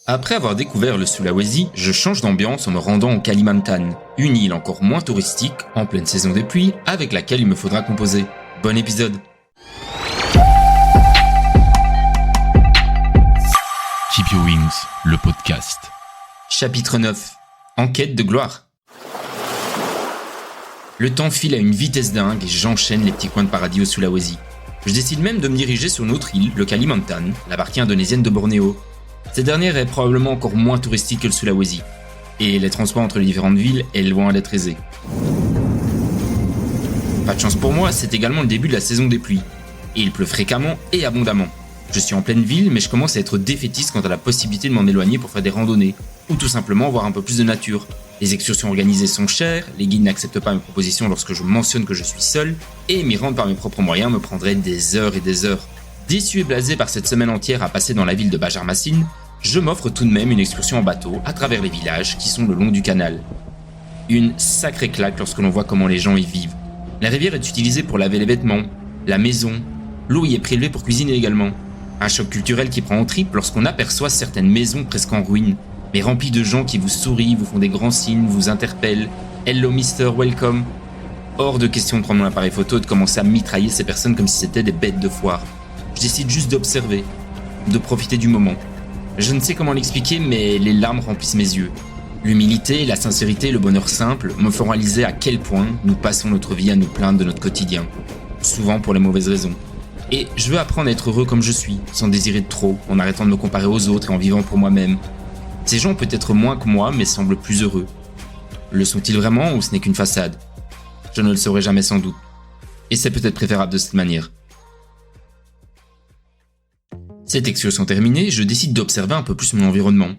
Après avoir découvert le Sulawesi, je change d'ambiance en me rendant au Kalimantan, une île encore moins touristique, en pleine saison des pluies, avec laquelle il me faudra composer. Bon épisode. Keep Your Wings, le podcast. Chapitre 9. En quête de gloire. Le temps file à une vitesse dingue et j'enchaîne les petits coins de paradis au Sulawesi. Je décide même de me diriger sur une autre île, le Kalimantan, la partie indonésienne de Bornéo. Cette dernière est probablement encore moins touristique que le Sulawesi. Et les transports entre les différentes villes est loin d'être aisé. Pas de chance pour moi, c'est également le début de la saison des pluies. Et il pleut fréquemment et abondamment. Je suis en pleine ville, mais je commence à être défaitiste quant à la possibilité de m'en éloigner pour faire des randonnées, ou tout simplement voir un peu plus de nature. Les excursions organisées sont chères, les guides n'acceptent pas mes propositions lorsque je mentionne que je suis seul, et m'y rendre par mes propres moyens me prendrait des heures et des heures. Déçu et blasé par cette semaine entière à passer dans la ville de Banjarmasin, je m'offre tout de même une excursion en bateau à travers les villages qui sont le long du canal. Une sacrée claque lorsque l'on voit comment les gens y vivent. La rivière est utilisée pour laver les vêtements, la maison, l'eau y est prélevée pour cuisiner également. Un choc culturel qui prend en triple lorsqu'on aperçoit certaines maisons presque en ruine, mais remplies de gens qui vous sourient, vous font des grands signes, vous interpellent. Hello Mister, welcome. Hors de question de prendre mon appareil photo et de commencer à mitrailler ces personnes comme si c'était des bêtes de foire. Je décide juste d'observer, de profiter du moment. Je ne sais comment l'expliquer, mais les larmes remplissent mes yeux. L'humilité, la sincérité et le bonheur simple me font réaliser à quel point nous passons notre vie à nous plaindre de notre quotidien. Souvent pour les mauvaises raisons. Et je veux apprendre à être heureux comme je suis, sans désirer de trop, en arrêtant de me comparer aux autres et en vivant pour moi-même. Ces gens peut être moins que moi, mais semblent plus heureux. Le sont-ils vraiment ou ce n'est qu'une façade ? Je ne le saurai jamais sans doute. Et c'est peut-être préférable de cette manière. Cette excursion terminée, je décide d'observer un peu plus mon environnement.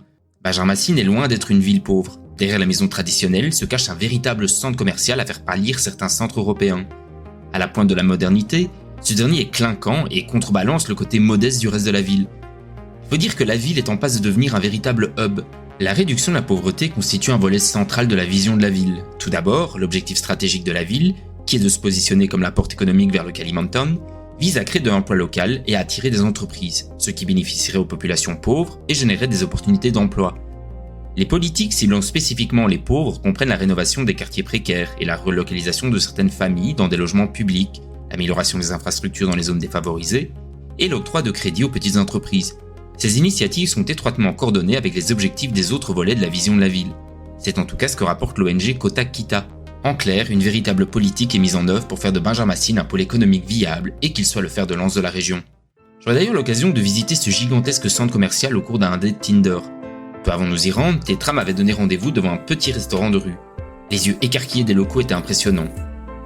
Banjarmasin est loin d'être une ville pauvre. Derrière la maison traditionnelle se cache un véritable centre commercial à faire pâlir certains centres européens. À la pointe de la modernité, ce dernier est clinquant et contrebalance le côté modeste du reste de la ville. Il faut dire que la ville est en passe de devenir un véritable hub. La réduction de la pauvreté constitue un volet central de la vision de la ville. Tout d'abord, l'objectif stratégique de la ville, qui est de se positionner comme la porte économique vers le Kalimantan, vise à créer de l'emploi local et à attirer des entreprises, ce qui bénéficierait aux populations pauvres et générerait des opportunités d'emploi. Les politiques ciblant spécifiquement les pauvres comprennent la rénovation des quartiers précaires et la relocalisation de certaines familles dans des logements publics, l'amélioration des infrastructures dans les zones défavorisées et l'octroi de crédits aux petites entreprises. Ces initiatives sont étroitement coordonnées avec les objectifs des autres volets de la vision de la ville. C'est en tout cas ce que rapporte l'ONG Kota Kita. En clair, une véritable politique est mise en œuvre pour faire de Banjarmasin un pôle économique viable et qu'il soit le fer de lance de la région. J'aurai d'ailleurs l'occasion de visiter ce gigantesque centre commercial au cours d'un date Tinder. Peu avant de nous y rendre, Tetra m'avait donné rendez-vous devant un petit restaurant de rue. Les yeux écarquillés des locaux étaient impressionnants.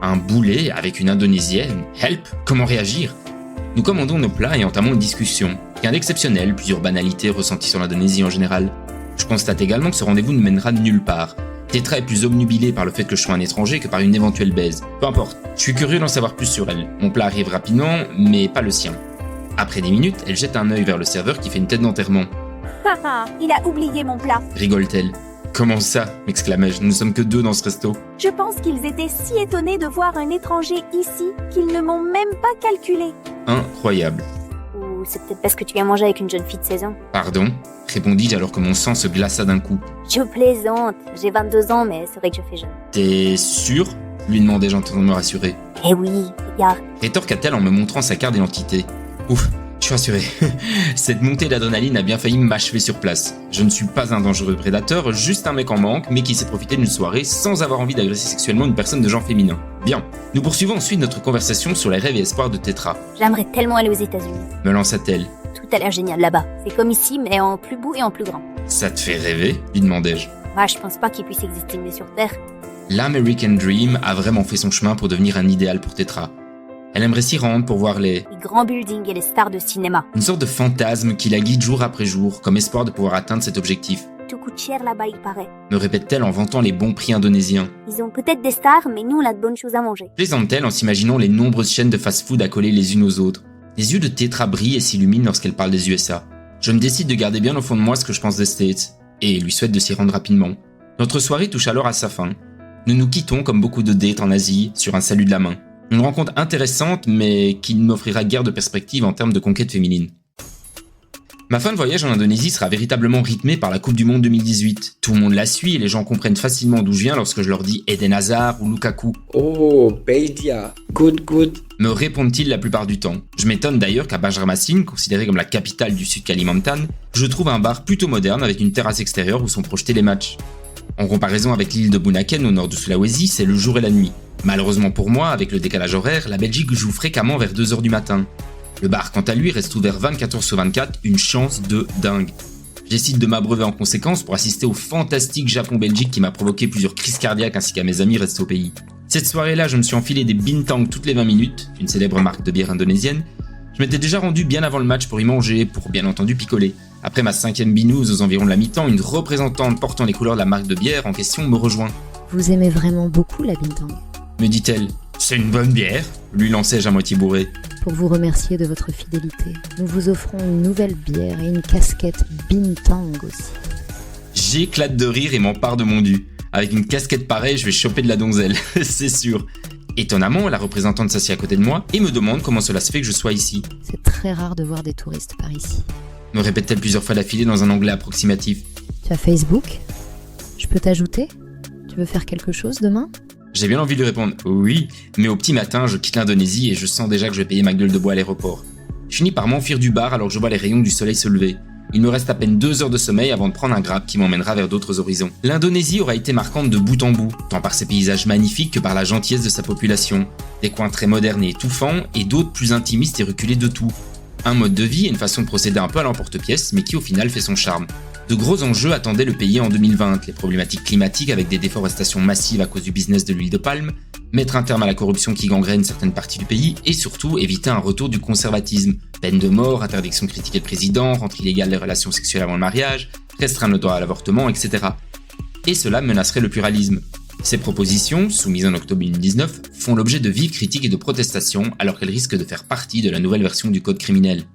Un boulet avec une indonésienne, help, comment réagir ? Nous commandons nos plats et entamons une discussion. Rien d'exceptionnel, plusieurs banalités ressenties sur l'Indonésie en général. Je constate également que ce rendez-vous ne mènera nulle part. Tetra est plus obnubilée par le fait que je sois un étranger que par une éventuelle baise. Peu importe, je suis curieux d'en savoir plus sur elle. Mon plat arrive rapidement, mais pas le sien. Après 10 minutes, elle jette un œil vers le serveur qui fait une tête d'enterrement. Haha, il a oublié mon plat. Rigole-t-elle. Comment ça ? M'exclamai-je, nous ne sommes que deux dans ce resto. Je pense qu'ils étaient si étonnés de voir un étranger ici qu'ils ne m'ont même pas calculé. Incroyable. Ou c'est peut-être parce que tu viens manger avec une jeune fille de 16 ans. Pardon ? Répondis-je alors que mon sang se glaça d'un coup. Je plaisante, j'ai 22 ans mais c'est vrai que je fais jeune. T'es sûr ? Lui demandai-je en tentant de me rassurer. Eh oui, regarde. Rétorqua-t-elle en me montrant sa carte d'identité. Ouf, je suis rassuré. Cette montée d'adrénaline a bien failli m'achever sur place. Je ne suis pas un dangereux prédateur, juste un mec en manque, mais qui s'est profité d'une soirée sans avoir envie d'agresser sexuellement une personne de genre féminin. Bien. Nous poursuivons ensuite notre conversation sur les rêves et espoirs de Tetra. J'aimerais tellement aller aux États-Unis. Me lança-t-elle. Tout a l'air génial là-bas. C'est comme ici, mais en plus beau et en plus grand. Ça te fait rêver ? Lui demandai-je. Moi, je pense pas qu'il puisse exister mieux sur Terre. L'American Dream a vraiment fait son chemin pour devenir un idéal pour Tetra. Elle aimerait s'y rendre pour voir les grands buildings et les stars de cinéma. Une sorte de fantasme qui la guide jour après jour, comme espoir de pouvoir atteindre cet objectif. Tout coûte cher là-bas, il paraît. Me répète-t-elle en vantant les bons prix indonésiens. Ils ont peut-être des stars, mais nous, on a de bonnes choses à manger. Plaisante-t-elle en s'imaginant les nombreuses chaînes de fast-food accolées les unes aux autres. Les yeux de Tetra brillent et s'illuminent lorsqu'elle parle des USA. Je me décide de garder bien au fond de moi ce que je pense des States, et lui souhaite de s'y rendre rapidement. Notre soirée touche alors à sa fin. Nous nous quittons comme beaucoup de dates en Asie, sur un salut de la main. Une rencontre intéressante, mais qui ne m'offrira guère de perspective en termes de conquête féminine. Ma fin de voyage en Indonésie sera véritablement rythmée par la Coupe du Monde 2018. Tout le monde la suit et les gens comprennent facilement d'où je viens lorsque je leur dis Eden Hazard ou Lukaku. Oh, Beidia, good. Me répondent-ils la plupart du temps. Je m'étonne d'ailleurs qu'à Banjarmasin, considérée comme la capitale du Sud Kalimantan, je trouve un bar plutôt moderne avec une terrasse extérieure où sont projetés les matchs. En comparaison avec l'île de Bunaken au nord de Sulawesi, c'est le jour et la nuit. Malheureusement pour moi, avec le décalage horaire, la Belgique joue fréquemment vers 2h du matin. Le bar, quant à lui, reste ouvert 24h/24, une chance de dingue. Je décide de m'abreuver en conséquence pour assister au fantastique Japon-Belgique qui m'a provoqué plusieurs crises cardiaques ainsi qu'à mes amis restés au pays. Cette soirée-là, je me suis enfilé des bintang toutes les 20 minutes, une célèbre marque de bière indonésienne. Je m'étais déjà rendu bien avant le match pour y manger, pour bien entendu picoler. Après ma 5e binouse aux environs de la mi-temps, une représentante portant les couleurs de la marque de bière en question me rejoint. Vous aimez vraiment beaucoup la bintang ? Me dit-elle. C'est une bonne bière, lui lançai-je à moitié bourré. Pour vous remercier de votre fidélité, nous vous offrons une nouvelle bière et une casquette bintang aussi. J'éclate de rire et m'empare de mon dû. Avec une casquette pareille, je vais choper de la donzelle, c'est sûr. Étonnamment, la représentante s'assied à côté de moi et me demande comment cela se fait que je sois ici. C'est très rare de voir des touristes par ici. Me répète-t-elle plusieurs fois d'affilée dans un anglais approximatif. Tu as Facebook ? Je peux t'ajouter ? Tu veux faire quelque chose demain ? J'ai bien envie de lui répondre oui, mais au petit matin, je quitte l'Indonésie et je sens déjà que je vais payer ma gueule de bois à l'aéroport. Je finis par m'enfuir du bar alors que je vois les rayons du soleil se lever. Il me reste à peine 2 heures de sommeil avant de prendre un Grab qui m'emmènera vers d'autres horizons. L'Indonésie aura été marquante de bout en bout, tant par ses paysages magnifiques que par la gentillesse de sa population. Des coins très modernes et étouffants, et d'autres plus intimistes et reculés de tout. Un mode de vie et une façon de procéder un peu à l'emporte-pièce, mais qui au final fait son charme. De gros enjeux attendaient le pays en 2020, les problématiques climatiques avec des déforestations massives à cause du business de l'huile de palme, mettre un terme à la corruption qui gangrène certaines parties du pays et surtout éviter un retour du conservatisme, peine de mort, interdiction de critiquer le président, rentrée illégale des relations sexuelles avant le mariage, restreindre le droit à l'avortement, etc. Et cela menacerait le pluralisme. Ces propositions, soumises en octobre 2019, font l'objet de vives critiques et de protestations alors qu'elles risquent de faire partie de la nouvelle version du code criminel.